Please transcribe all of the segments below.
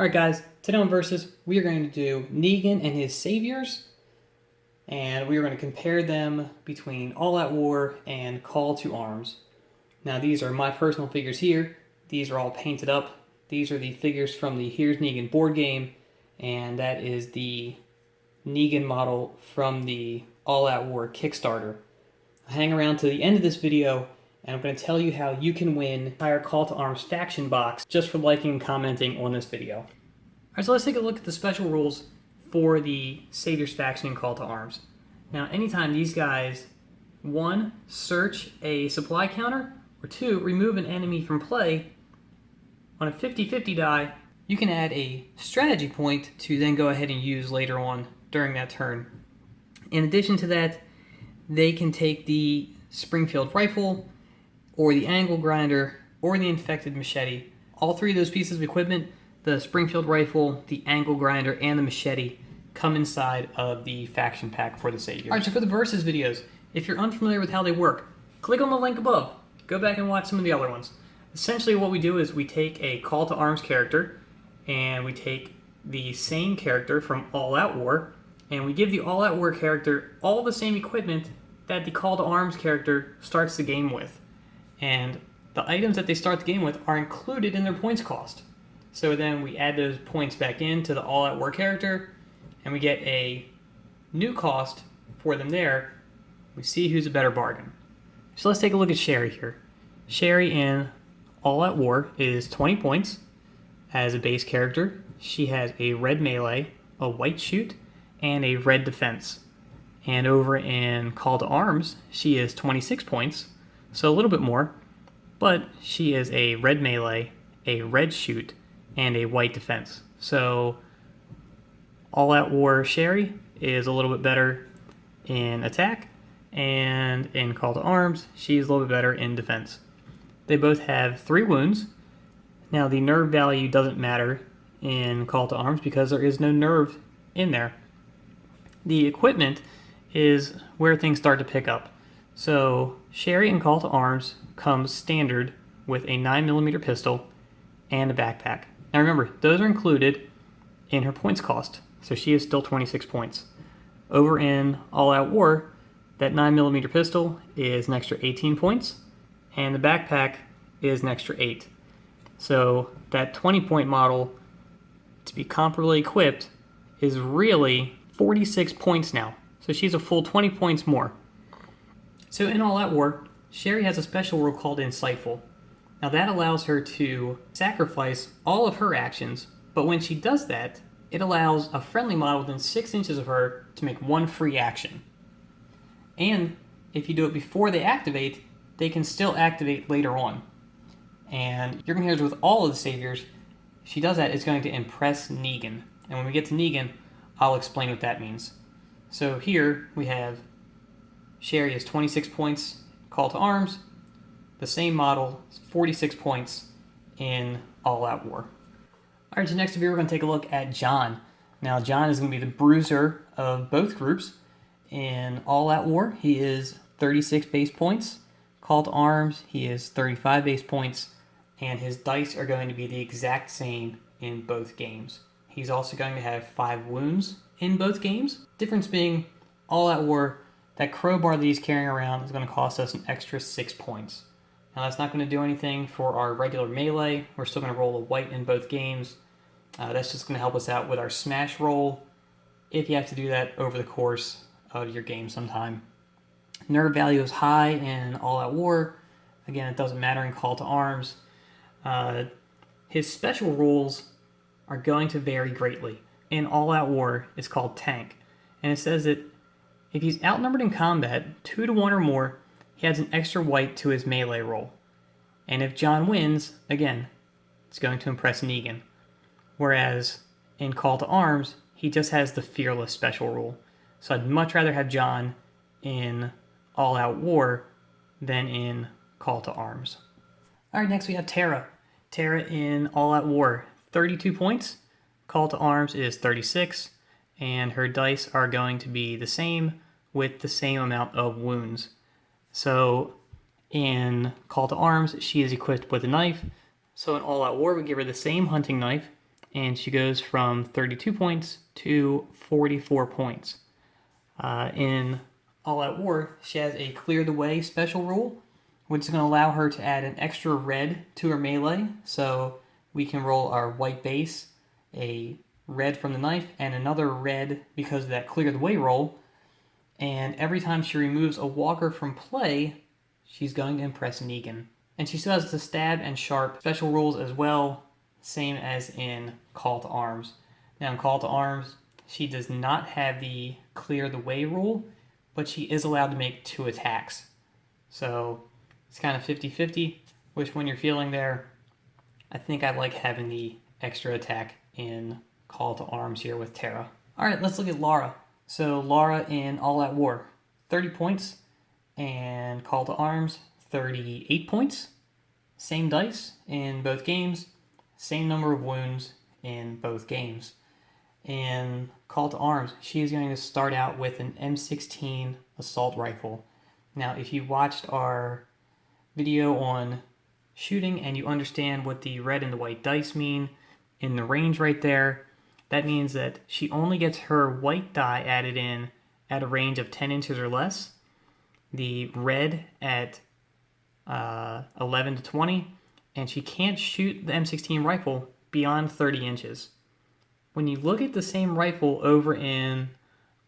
Alright guys, today on Versus, we are going to do Negan and his saviors, and we are going to compare them between All Out War and Call to Arms. Now these are my personal figures here. These are all painted up. These are the figures from the Here's Negan board game, and that is the Negan model from the All Out War Kickstarter. Hang around to the end of this video, and I'm going to tell you how you can win the entire Call to Arms faction box just for liking and commenting on this video. Alright, so let's take a look at the special rules for the Saviors faction in Call to Arms. Now, anytime these guys, 1, search a supply counter, or 2, remove an enemy from play, on a 50-50 die, you can add a strategy point to then go ahead and use later on during that turn. In addition to that, they can take the Springfield rifle, or the angle grinder, or the infected machete. All three of those pieces of equipment, the Springfield rifle, the angle grinder, and the machete, come inside of the faction pack for the Saviors. Alright, so for the Versus videos, if you're unfamiliar with how they work, click on the link above. Go back and watch some of the other ones. Essentially what we do is we take a Call to Arms character, and we take the same character from All Out War, and we give the All Out War character all the same equipment that the Call to Arms character starts the game with. And the items that they start the game with are included in their points cost. So then we add those points back into the All Out War character, and we get a new cost for them there. We see who's a better bargain. So let's take a look at Sherry here. Sherry in All Out War is 20 points as a base character. She has a red melee, a white shoot, and a red defense. And over in Call to Arms, she is 26 points, so a little bit more, but she is a red melee, a red shoot, and a white defense. So All Out War Sherry is a little bit better in attack, and in Call to Arms, she's a little bit better in defense. They both have 3 wounds. Now the nerve value doesn't matter in Call to Arms because there is no nerve in there. The equipment is where things start to pick up. So Sherry in Call to Arms comes standard with a 9mm pistol and a backpack. Now remember, those are included in her points cost, so she is still 26 points. Over in All Out War, that 9mm pistol is an extra 18 points, and the backpack is an extra 8. So that 20-point model, to be comparably equipped, is really 46 points now. So she's a full 20 points more. So in All Out War, Sherry has a special rule called Insightful. Now that allows her to sacrifice all of her actions, but when she does that, it allows a friendly model within 6 inches of her to make 1 free action. And if you do it before they activate, they can still activate later on. And you're going to hear this with all of the Saviors. If she does that, it's going to impress Negan. And when we get to Negan, I'll explain what that means. So here we have Sherry has 26 points, Call to Arms. The same model, 46 points in All Out War. Alright, so next up here we're going to take a look at John. Now John is going to be the bruiser of both groups. In All Out War, he is 36 base points. Call to Arms, he is 35 base points. And his dice are going to be the exact same in both games. He's also going to have 5 wounds in both games. Difference being, All Out War, that crowbar that he's carrying around is going to cost us an extra 6 points. Now that's not going to do anything for our regular melee. We're still going to roll a white in both games. That's just going to help us out with our smash roll if you have to do that over the course of your game sometime. Nerve value is high in All Out War. Again, it doesn't matter in Call to Arms. His special rules are going to vary greatly. In All Out War, it's called Tank. And it says that if he's outnumbered in combat, 2 to 1 or more, he adds an extra white to his melee roll. And if John wins, again, it's going to impress Negan. Whereas in Call to Arms, he just has the Fearless special rule. So I'd much rather have John in All Out War than in Call to Arms. Alright, next we have Tara. Tara in All Out War, 32 points. Call to Arms is 36. And her dice are going to be the same with the same amount of wounds. So in Call to Arms, she is equipped with a knife. So in All Out War, we give her the same hunting knife and she goes from 32 points to 44 points. In All Out War, she has a Clear the Way special rule, which is going to allow her to add an extra red to her melee. So we can roll our white base, a red from the knife, and another red because of that Clear the Way roll. And every time she removes a walker from play, she's going to impress Negan. And she still has the stab and sharp special rules as well, same as in Call to Arms. Now in Call to Arms, she does not have the Clear the Way rule, but she is allowed to make 2 attacks. So it's kind of 50-50, which when you're feeling there, I think I like having the extra attack in Call to Arms here with Tara. Alright, let's look at Lara. So Lara in All Out War, 30 points, and Call to Arms, 38 points. Same dice in both games, same number of wounds in both games. In Call to Arms, she is going to start out with an M16 assault rifle. Now, if you watched our video on shooting and you understand what the red and the white dice mean in the range right there, that means that she only gets her white die added in at a range of 10 inches or less, the red at 11 to 20, and she can't shoot the M16 rifle beyond 30 inches. When you look at the same rifle over in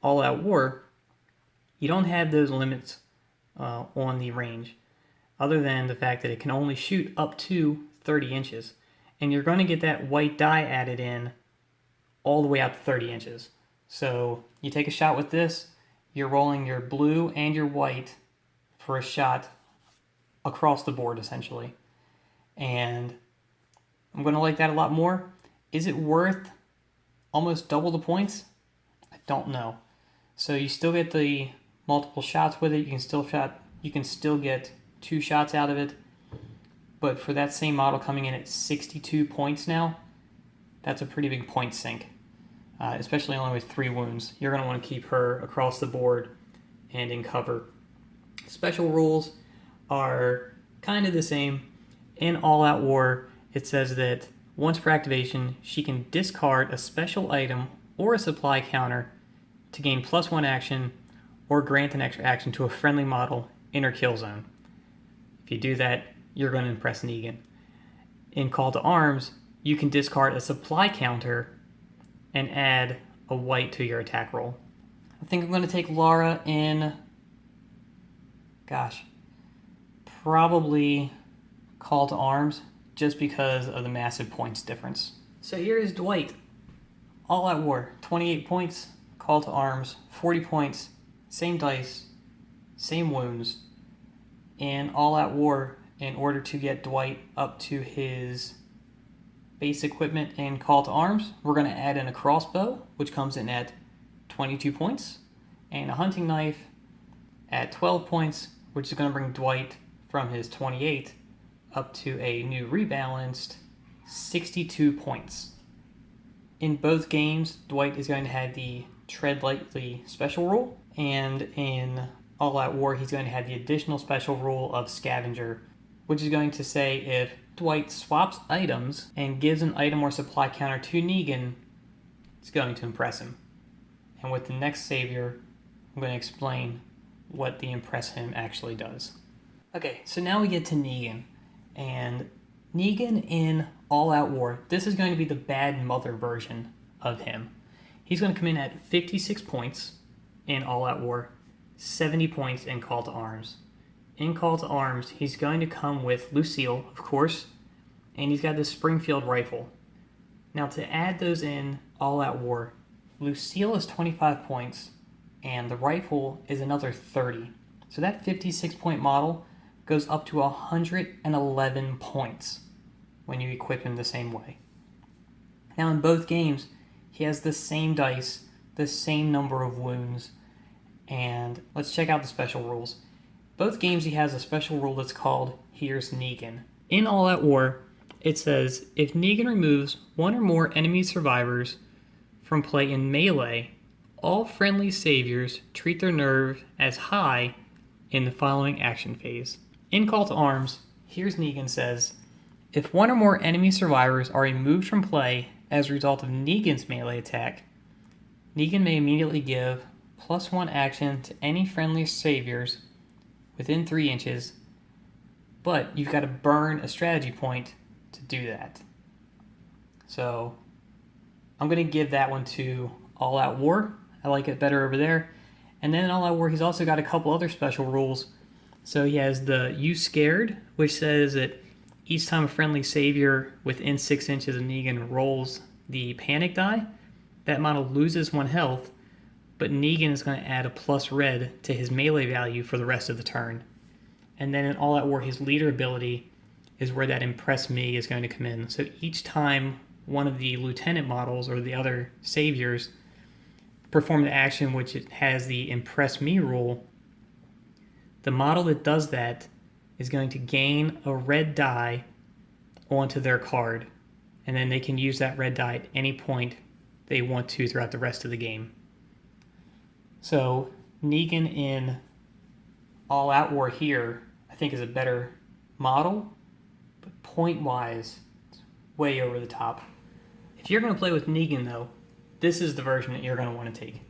All Out War, you don't have those limits on the range, other than the fact that it can only shoot up to 30 inches. And you're going to get that white die added in all the way out to 30 inches. So you take a shot with this, you're rolling your blue and your white for a shot across the board, essentially. And I'm going to like that a lot more. Is it worth almost double the points? I don't know. So you still get the multiple shots with it. You can still get 2 shots out of it. But for that same model coming in at 62 points now, that's a pretty big point sink. Especially only with 3 wounds. You're going to want to keep her across the board and in cover. Special rules are kind of the same. In All Out War, it says that once per activation, she can discard a special item or a supply counter to gain +1 action or grant an extra action to a friendly model in her kill zone. If you do that, you're going to impress Negan. In Call to Arms, you can discard a supply counter and add a white to your attack roll. I think I'm going to take Lara in, probably Call to Arms, just because of the massive points difference. So here is Dwight. All Out War, 28 points. Call to Arms, 40 points. Same dice, same wounds. In All Out War, in order to get Dwight up to his base equipment in Call to Arms, we're going to add in a crossbow, which comes in at 22 points, and a hunting knife at 12 points, which is going to bring Dwight from his 28 up to a new rebalanced 62 points. In both games, Dwight is going to have the Tread Lightly special rule, and in All Out War, he's going to have the additional special rule of Scavenger, which is going to say if Dwight swaps items and gives an item or supply counter to Negan, it's going to impress him. And with the next savior, I'm going to explain what the impress him actually does. Okay, so now we get to Negan. And Negan in All Out War, this is going to be the bad mother version of him. He's going to come in at 56 points in All Out War, 70 points in Call to Arms. In Call to Arms, he's going to come with Lucille, of course, and he's got this Springfield rifle. Now, to add those in All Out War, Lucille is 25 points, and the rifle is another 30. So that 56-point model goes up to 111 points when you equip him the same way. Now, in both games, he has the same dice, the same number of wounds, and let's check out the special rules. Both games he has a special rule that's called Here's Negan. In All Out War, it says, if Negan removes 1 or more enemy survivors from play in melee, all friendly saviors treat their nerve as high in the following action phase. In Call to Arms, Here's Negan says, if 1 or more enemy survivors are removed from play as a result of Negan's melee attack, Negan may immediately give +1 action to any friendly saviors within 3 inches, but you've got to burn a strategy point to do that. So I'm going to give that one to All Out War. I like it better over there. And then in All Out War, he's also got a couple other special rules. So he has the You Scared, which says that each time a friendly savior within 6 inches of Negan rolls the panic die, that model loses 1 health, but Negan is going to add a +red to his melee value for the rest of the turn. And then in All Out War, his leader ability is where that Impress Me is going to come in. So each time one of the lieutenant models or the other saviors perform the action which it has the Impress Me rule, the model that does that is going to gain a red die onto their card, and then they can use that red die at any point they want to throughout the rest of the game. So Negan in All Out War here, I think, is a better model, but point-wise, it's way over the top. If you're going to play with Negan, though, this is the version that you're going to want to take.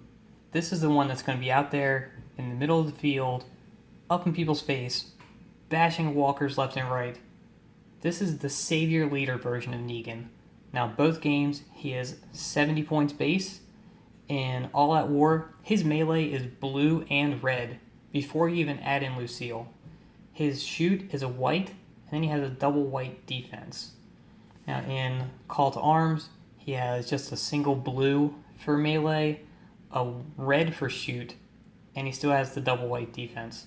This is the one that's going to be out there in the middle of the field, up in people's face, bashing walkers left and right. This is the savior leader version of Negan. Now, both games, he has 70 points base. In All Out War, his melee is blue and red before you even add in Lucille. His shoot is a white, and then he has a double white defense. Now, in Call to Arms, he has just a single blue for melee, a red for shoot, and he still has the double white defense.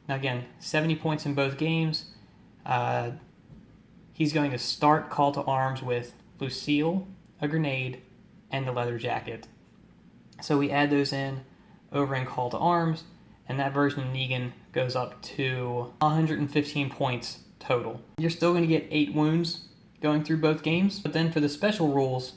Now again, 70 points in both games. He's going to start Call to Arms with Lucille, a grenade, and the leather jacket. So we add those in over in Call to Arms, and that version of Negan goes up to 115 points total. You're still going to get 8 wounds going through both games, but then for the special rules,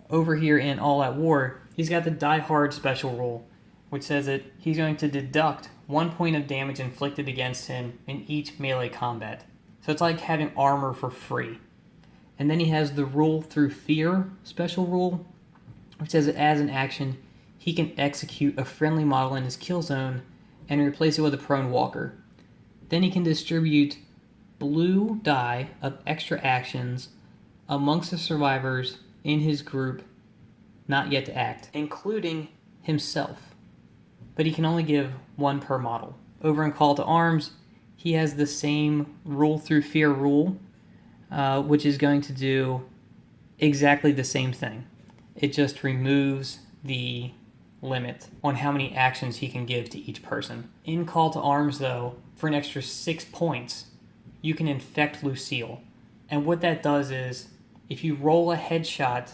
over here in All Out War, he's got the Die Hard special rule, which says that he's going to deduct 1 point of damage inflicted against him in each melee combat. So it's like having armor for free. And then he has the Rule Through Fear special rule, which says that as an action, he can execute a friendly model in his kill zone and replace it with a prone walker. Then he can distribute blue die of extra actions amongst the survivors in his group not yet to act, including himself. But he can only give 1 per model. Over in Call to Arms, he has the same Rule Through Fear rule, which is going to do exactly the same thing. It just removes the limit on how many actions he can give to each person. In Call to Arms, though, for an extra 6 points, you can infect Lucille. And what that does is, if you roll a headshot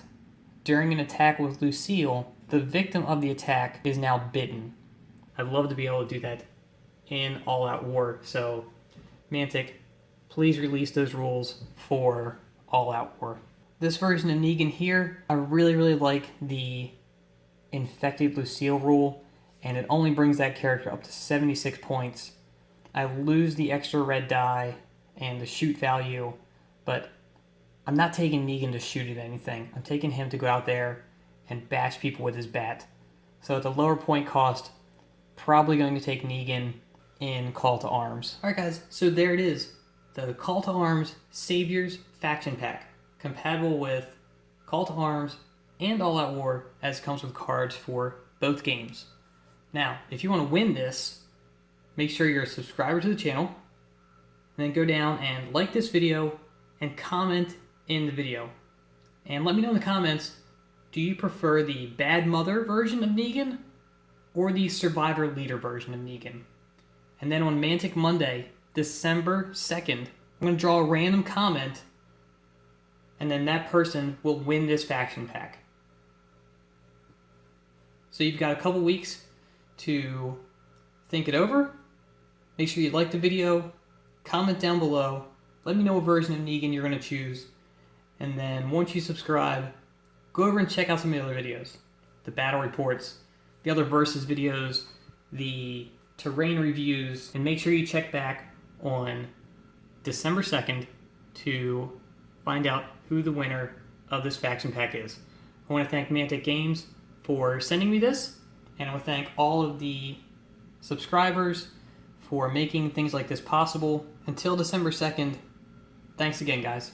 during an attack with Lucille, the victim of the attack is now bitten. I'd love to be able to do that in All Out War. So, Mantic, please release those rules for All Out War. This version of Negan here, I really like the infected Lucille rule, and it only brings that character up to 76 points. I lose the extra red die and the shoot value, but I'm not taking Negan to shoot at anything. I'm taking him to go out there and bash people with his bat. So at the lower point cost, probably going to take Negan in Call to Arms. Alright guys, so there it is. The Call to Arms Saviors Faction Pack. Compatible with Call to Arms and All Out War, as it comes with cards for both games. Now, if you want to win this, make sure you're a subscriber to the channel, and then go down and like this video and comment in the video. And let me know in the comments, do you prefer the Bad Mother version of Negan or the Survivor Leader version of Negan? And then on Mantic Monday, December 2nd, I'm going to draw a random comment, and then that person will win this faction pack. So you've got a couple weeks to think it over. Make sure you like the video, comment down below, let me know what version of Negan you're going to choose, and then once you subscribe, go over and check out some of the other videos. The battle reports, the other versus videos, the terrain reviews, and make sure you check back on December 2nd to find out who the winner of this faction pack is. I want to thank Mantic Games for sending me this, and I want to thank all of the subscribers for making things like this possible. Until December 2nd, thanks again, guys.